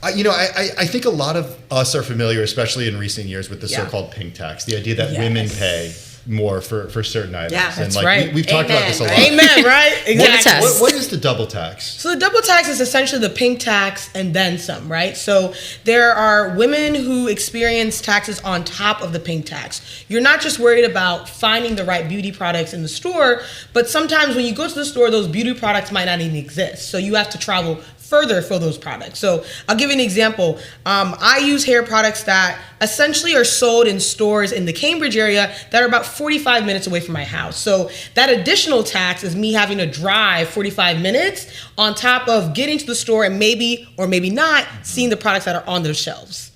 I think a lot of us are familiar, especially in recent years, with the so-called pink tax, the idea that women pay more for certain items. Yeah, that's and right. We've talked about this a lot. Amen, right? Exactly. What is the double tax? So the double tax is essentially the pink tax and then some, right? So there are women who experience taxes on top of the pink tax. You're not just worried about finding the right beauty products in the store, but sometimes when you go to the store, those beauty products might not even exist. So you have to travel further for those products. So I'll give you an example. I use hair products that essentially are sold in stores in the Cambridge area that are about 45 minutes away from my house. So that additional tax is me having to drive 45 minutes on top of getting to the store and maybe or maybe not seeing the products that are on those shelves.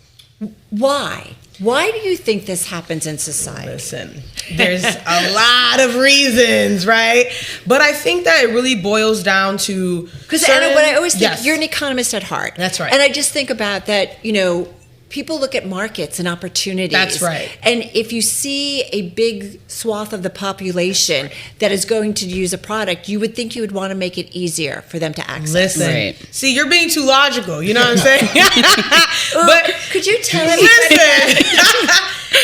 Why? Why do you think this happens in society? Listen, there's a lot of reasons, right? But I think that it really boils down to... Because Anna, what I always think, you're an economist at heart. That's right. And I just think about that, people look at markets and opportunities. That's right. And if you see a big swath of the population that is going to use a product, you would think you would want to make it easier for them to access. Listen, right. See, you're being too logical. You know what I'm saying? But could you tell me?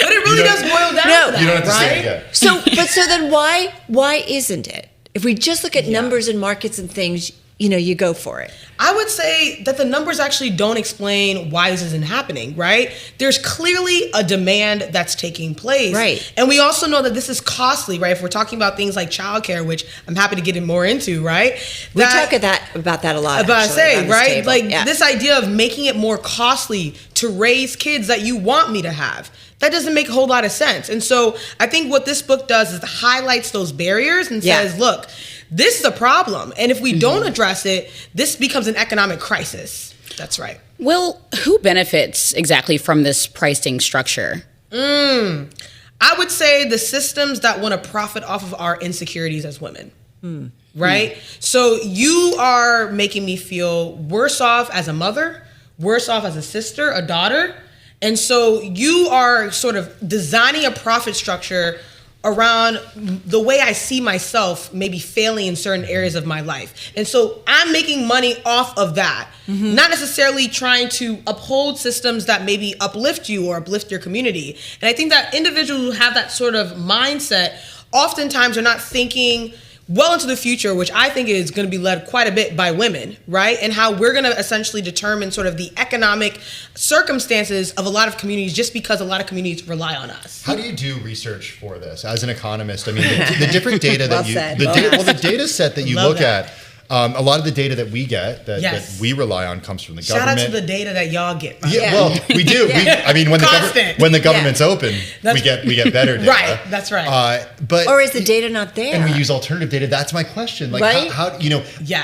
But it really does boil down to that, you don't have to right? say it, So then why isn't it? If we just look at numbers and markets and things, you go for it. I would say that the numbers actually don't explain why this isn't happening, right? There's clearly a demand that's taking place. Right. And we also know that this is costly, right? If we're talking about things like childcare, which I'm happy to get more into, right? We talk about that a lot, But I say, right? Like this idea of making it more costly to raise kids that you want me to have. That doesn't make a whole lot of sense. And so I think what this book does is it highlights those barriers and says, look, this is a problem. And if we don't address it, this becomes an economic crisis. That's right. Well, who benefits exactly from this pricing structure? I would say the systems that want to profit off of our insecurities as women. Right? So you are making me feel worse off as a mother, worse off as a sister, a daughter. And so you are sort of designing a profit structure around the way I see myself maybe failing in certain areas of my life. And so I'm making money off of that, not necessarily trying to uphold systems that maybe uplift you or uplift your community. And I think that individuals who have that sort of mindset oftentimes are not thinking well into the future, which I think is going to be led quite a bit by women, right? And how we're going to essentially determine sort of the economic circumstances of a lot of communities just because a lot of communities rely on us. How do you do research for this as an economist? I mean, the different data that the data set that you look at, a lot of the data that we get, that we rely on, comes from the government. Shout out to the data that y'all get. Well, we do. When the government's open, we get better data. Right, that's right. Or is the data not there? And we use alternative data. That's my question. Like, how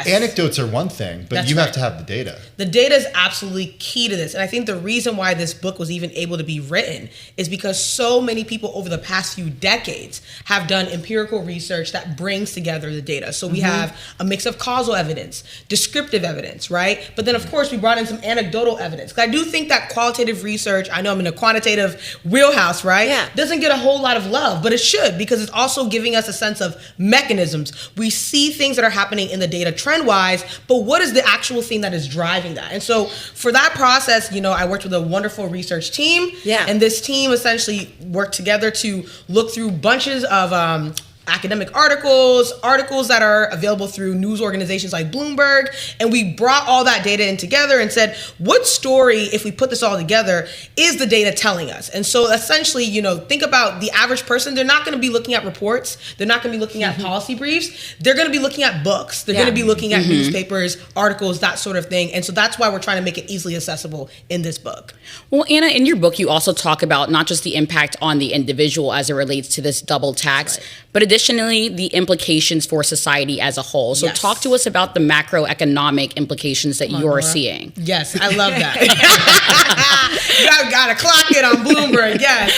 anecdotes are one thing, but you have to have the data. The data is absolutely key to this. And I think the reason why this book was even able to be written is because so many people over the past few decades have done empirical research that brings together the data. So we have a mix of causal evidence, descriptive evidence, right? But then, of course, we brought in some anecdotal evidence. Because I do think that qualitative research, I know I'm in a quantitative wheelhouse, right? Yeah. Doesn't get a whole lot of love, but it should, because it's also giving us a sense of mechanisms. We see things that are happening in the data trend-wise, but what is the actual thing that is driving that? And so for that process, I worked with a wonderful research team. Yeah. And this team essentially worked together to look through bunches of academic articles that are available through news organizations like Bloomberg. And we brought all that data in together and said, what story, if we put this all together, is the data telling us? And so essentially, think about the average person. They're not going to be looking at reports. They're not going to be looking at policy briefs. They're going to be looking at books. They're going to be looking at newspapers, articles, that sort of thing. And so that's why we're trying to make it easily accessible in this book. Well, Anna, in your book, you also talk about not just the impact on the individual as it relates to this double tax, but additionally, the implications for society as a whole. So talk to us about the macroeconomic implications that you're seeing. Yes, I love that. You got to clock it on Bloomberg, yes.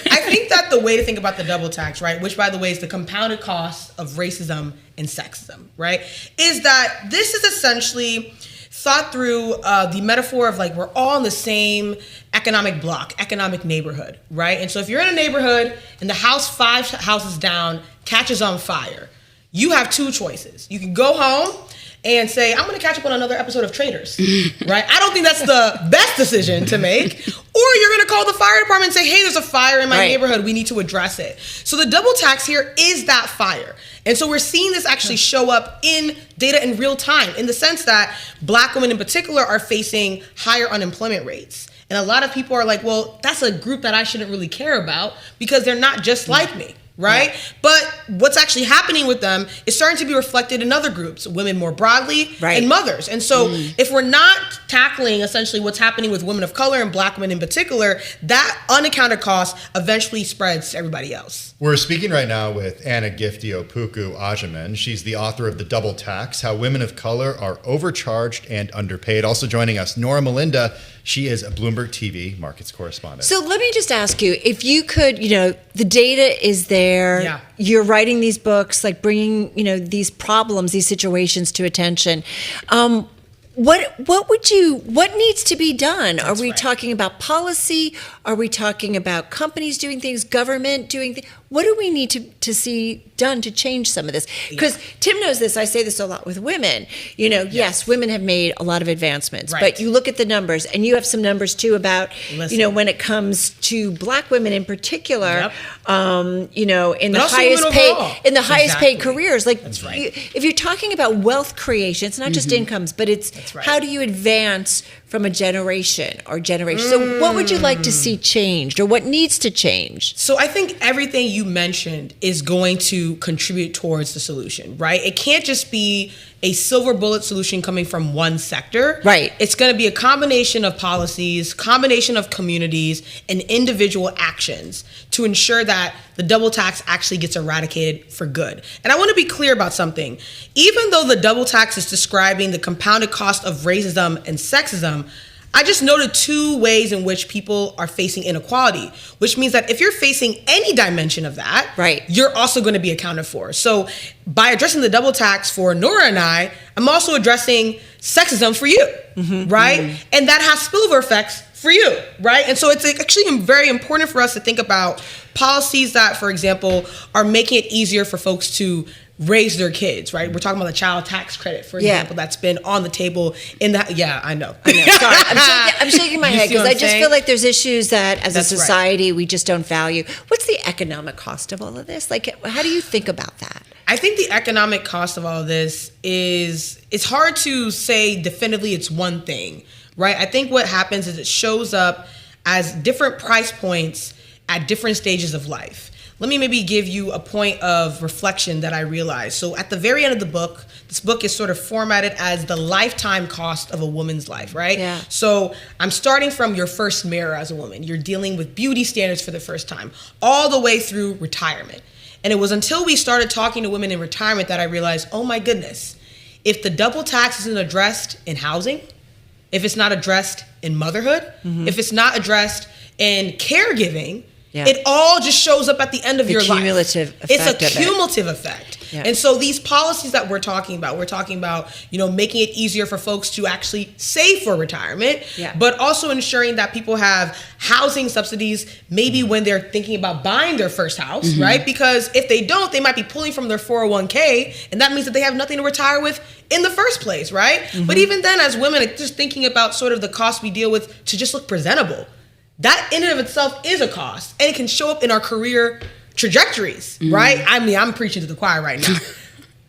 I think that the way to think about the double tax, right, which, by the way, is the compounded cost of racism and sexism, right, is that this is essentially thought through the metaphor of like we're all in the same economic block, economic neighborhood, right? And so if you're in a neighborhood and the house 5 houses down catches on fire, you have two choices. You can go home and say, I'm going to catch up on another episode of Traders, right? I don't think that's the best decision to make. Or you're going to call the fire department and say, hey, there's a fire in my neighborhood. We need to address it. So the double tax here is that fire. And so we're seeing this actually show up in data in real time, in the sense that Black women in particular are facing higher unemployment rates. And a lot of people are like, well, that's a group that I shouldn't really care about because they're not just like me. Right? Yeah. But what's actually happening with them is starting to be reflected in other groups, women more broadly, and mothers. And so if we're not tackling essentially what's happening with women of color and Black women in particular, that unaccounted cost eventually spreads to everybody else. We're speaking right now with Gifty Opoku-Agyeman. She's the author of The Double Tax, How Women of Color Are Overcharged and Underpaid. Also joining us, Norah Mulinda. She is a Bloomberg TV markets correspondent. So let me just ask you, if you could, the data is there. Yeah. You're writing these books, like bringing, these problems, these situations to attention. What needs to be done? Are we talking about policy? Are we talking about companies doing things, government doing things? What do we need to see done to change some of this? Because Tim knows this. I say this a lot with women. Yes, women have made a lot of advancements, but you look at the numbers, and you have some numbers too about, when it comes to Black women in particular, in the highest paid careers. Like, if you're talking about wealth creation, it's not just incomes, but it's how do you advance from a generation or generations. So what would you like to see changed, or what needs to change? So I think everything you mentioned is going to contribute towards the solution, right? It can't just be a silver bullet solution coming from one sector. Right. It's going to be a combination of policies, combination of communities, and individual actions to ensure that the double tax actually gets eradicated for good. And I want to be clear about something. Even though the double tax is describing the compounded cost of racism and sexism, I just noted two ways in which people are facing inequality, which means that if you're facing any dimension of that, you're also going to be accounted for. So by addressing the double tax for Norah and I'm also addressing sexism for you, right? And that has spillover effects for you, right? And so it's actually very important for us to think about policies that, for example, are making it easier for folks to raise their kids, right? We're talking about the child tax credit, for example, that's been on the table in the, I know. Sorry, I'm shaking my head because I just feel like there's issues that as a society we just don't value. What's the economic cost of all of this? Like, how do you think about that? I think the economic cost of all of this it's hard to say definitively it's one thing, right? I think what happens is it shows up as different price points at different stages of life. Let me maybe give you a point of reflection that I realized. So at the very end of the book, this book is sort of formatted as the lifetime cost of a woman's life, right? Yeah. So I'm starting from your first mirror as a woman. You're dealing with beauty standards for the first time, all the way through retirement. And it was until we started talking to women in retirement that I realized, oh my goodness, if the double tax isn't addressed in housing, if it's not addressed in motherhood, if it's not addressed in caregiving, it all just shows up at the end of your life. It's a cumulative effect. Yeah. And so these policies that we're talking about making it easier for folks to actually save for retirement, but also ensuring that people have housing subsidies maybe when they're thinking about buying their first house, right? Because if they don't, they might be pulling from their 401k, and that means that they have nothing to retire with in the first place, right? But even then, as women, just thinking about sort of the cost we deal with to just look presentable, that in and of itself is a cost, and it can show up in our career trajectories, right? I mean, I'm preaching to the choir right now.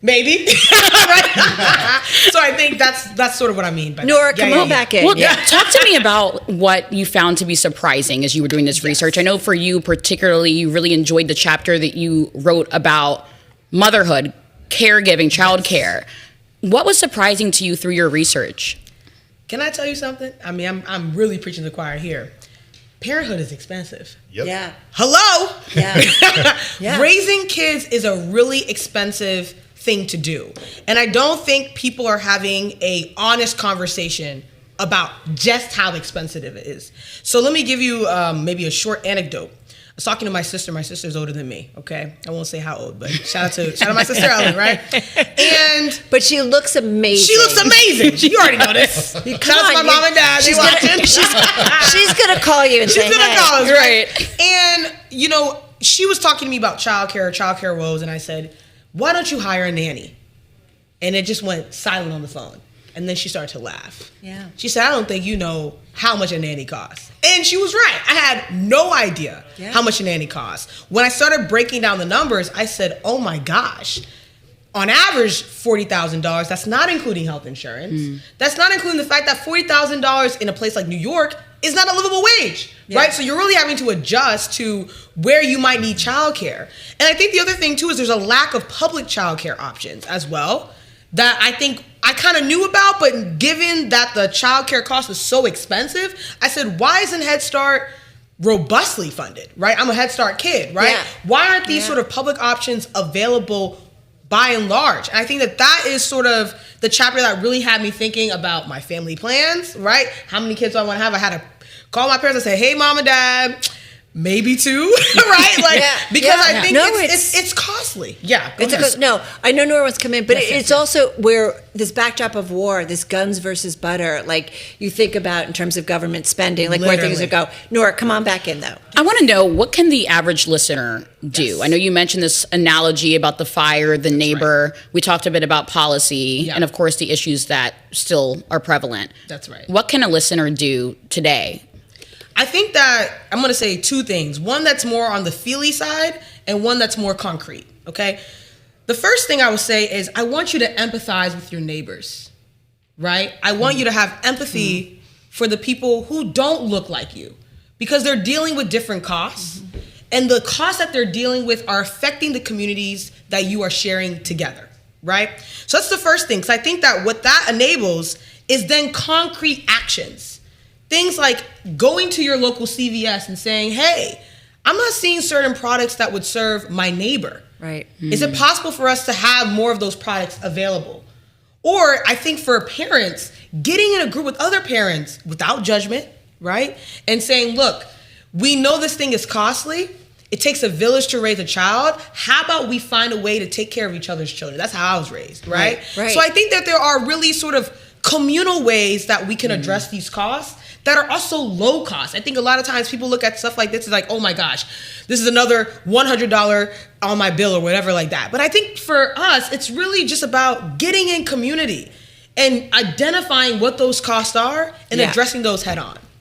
Maybe. Right? So I think that's sort of what I mean. But Norah, come on back in. Well, talk to me about what you found to be surprising as you were doing this research. I know for you particularly, you really enjoyed the chapter that you wrote about motherhood, caregiving, childcare. What was surprising to you through your research? Can I tell you something? I mean, I'm really preaching to the choir here. Parenthood is expensive. Yep. Yeah. Hello? Yeah. Raising kids is a really expensive thing to do. And I don't think people are having a honest conversation about just how expensive it is. So let me give you maybe a short anecdote. I was talking to my sister. My sister's older than me, okay? I won't say how old, but shout out to my sister Ellen, right? But she looks amazing. She looks amazing. You already know this. Shout out to my mom and dad. She's gonna call you and say, she's gonna call us, right? And she was talking to me about childcare woes, and I said, why don't you hire a nanny? And it just went silent on the phone. And then she started to laugh. Yeah. She said, I don't think you know how much a nanny costs. And she was right. I had no idea how much a nanny costs. When I started breaking down the numbers, I said, oh my gosh. On average, $40,000. That's not including health insurance. That's not including the fact that $40,000 in a place like New York is not a livable wage, right? So you're really having to adjust to where you might need childcare. And I think the other thing too is there's a lack of public childcare options as well that I think I kind of knew about, but given that the childcare cost was so expensive, I said, why isn't Head Start robustly funded, right? I'm a Head Start kid, right? Yeah. Why aren't these sort of public options available by and large? And I think that is sort of the chapter that really had me thinking about my family plans, right? How many kids do I want to have? I had to call my parents and say, hey, mom and dad, maybe 2, right? Like, because I think it's costly. Yeah. No, I know Norah wants to come in, but it's also where this backdrop of war, this guns versus butter, like you think about in terms of government spending, like where things would go. Norah, come on back in though. I want to know, what can the average listener do? I know you mentioned this analogy about the fire, the neighbor. We talked a bit about policy and of course the issues that still are prevalent. That's right. What can a listener do today? I think that I'm going to say 2 things. One that's more on the feely side and one that's more concrete, okay? The first thing I would say is I want you to empathize with your neighbors, right? I want you to have empathy for the people who don't look like you because they're dealing with different costs. And the costs that they're dealing with are affecting the communities that you are sharing together, right? So that's the first thing, because I think that what that enables is then concrete actions. Things like going to your local CVS and saying, hey, I'm not seeing certain products that would serve my neighbor. Right. Is it possible for us to have more of those products available? Or I think for parents, getting in a group with other parents without judgment, right? And saying, look, we know this thing is costly. It takes a village to raise a child. How about we find a way to take care of each other's children? That's how I was raised, right? So I think that there are really sort of communal ways that we can address these costs that are also low cost. I think a lot of times people look at stuff like this as like, oh my gosh, this is another $100 on my bill or whatever like that. But I think for us, it's really just about getting in community and identifying what those costs are and addressing those head on.